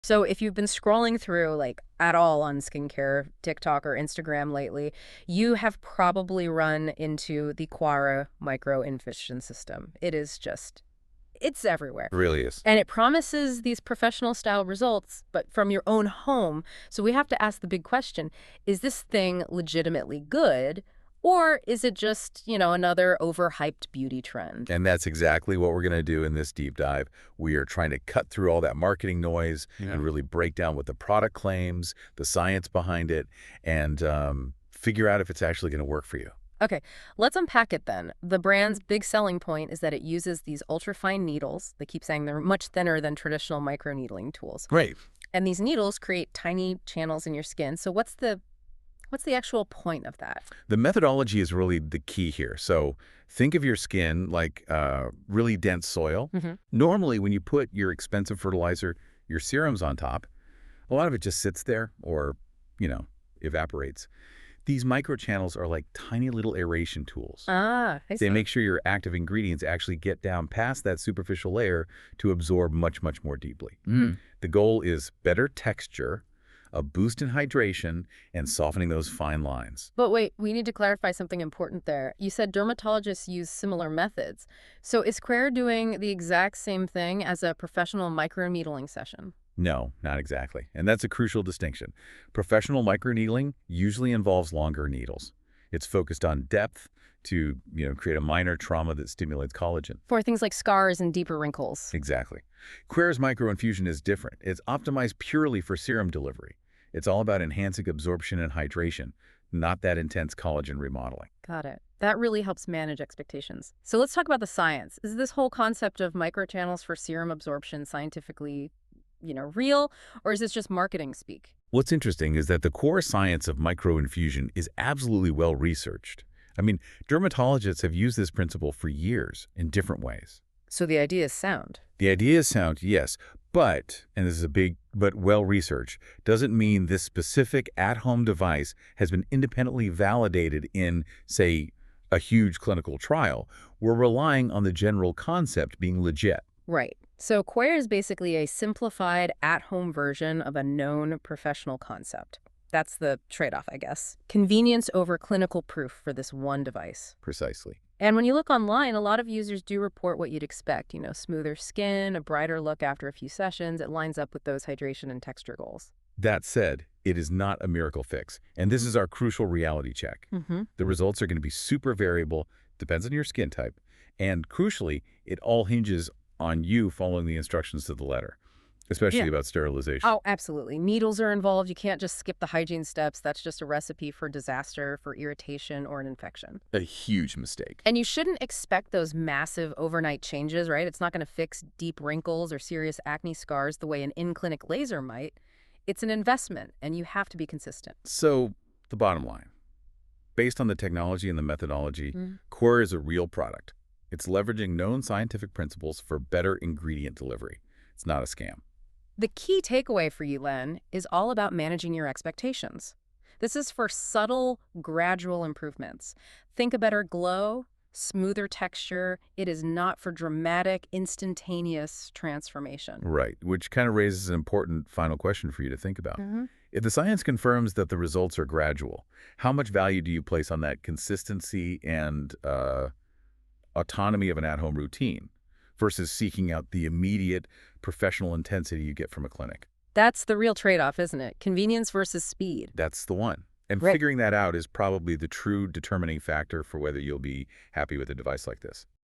So if you've been scrolling through like at all on skincare, TikTok or Instagram lately, you have probably run into the Qure Micro Infusion System. It is just, it's everywhere. Really is. And it promises these professional style results, but from your own home. So we have to ask the big question, is this thing legitimately good? Or is it just, another overhyped beauty trend? And that's exactly what we're going to do in this deep dive. We are trying to cut through all that marketing noise and really break down what the product claims, the science behind it, and figure out if it's actually going to work for you. Okay, let's unpack it then. The brand's big selling point is that it uses these ultrafine needles. They keep saying they're much thinner than traditional microneedling tools. Right. And these needles create tiny channels in your skin. So what's the actual point of that? The methodology is really the key here. So think of your skin like really dense soil. Hmm. Normally, when you put your expensive fertilizer, your serums on top, a lot of it just sits there or, evaporates. These microchannels are like tiny little aeration tools. Ah, I They see. make sure your active ingredients actually get down past that superficial layer to absorb much, much more deeply. The goal is better texture, a boost in hydration, and softening those fine lines. But wait, we need to clarify something important there. You said dermatologists use similar methods. So is Quare doing the exact same thing as a professional microneedling session? No, not exactly. And that's a crucial distinction. Professional microneedling usually involves longer needles. It's focused on depth to, create a minor trauma that stimulates collagen. For things like scars and deeper wrinkles. Exactly. Quere's microinfusion is different. It's optimized purely for serum delivery. It's all about enhancing absorption and hydration, not that intense collagen remodeling. Got it. That really helps manage expectations. So let's talk about the science. Is this whole concept of microchannels for serum absorption scientifically, real, or is this just marketing speak? What's interesting is that the core science of microinfusion is absolutely well researched. I mean, dermatologists have used this principle for years in different ways. So the idea is sound. The idea is sound, yes, but, and this is a big but well-researched, doesn't mean this specific at-home device has been independently validated in, say, a huge clinical trial. We're relying on the general concept being legit. Right. So Quare is basically a simplified at-home version of a known professional concept. That's the trade-off, I guess. Convenience over clinical proof for this one device. Precisely. And when you look online, a lot of users do report what you'd expect, smoother skin, a brighter look after a few sessions. It lines up with those hydration and texture goals. That said, it is not a miracle fix, and this is our crucial reality check. Mm-hmm. The results are going to be super variable, depends on your skin type, and crucially, it all hinges on you following the instructions to the letter, especially Yeah. about sterilization. Oh, absolutely. Needles are involved. You can't just skip the hygiene steps. That's just a recipe for disaster, for irritation, or an infection. A huge mistake. And you shouldn't expect those massive overnight changes, right? It's not going to fix deep wrinkles or serious acne scars the way an in-clinic laser might. It's an investment, and you have to be consistent. So, the bottom line, based on the technology and the methodology, Mm. Qure is a real product. It's leveraging known scientific principles for better ingredient delivery. It's not a scam. The key takeaway for you, Len, is all about managing your expectations. This is for subtle, gradual improvements. Think a better glow, smoother texture. It is not for dramatic, instantaneous transformation. Right, which kind of raises an important final question for you to think about. Mhm. If the science confirms that the results are gradual, how much value do you place on that consistency and autonomy of an at-home routine versus seeking out the immediate professional intensity you get from a clinic? That's the real trade-off, isn't it? Convenience versus speed. That's the one. And Right. figuring that out is probably the true determining factor for whether you'll be happy with a device like this.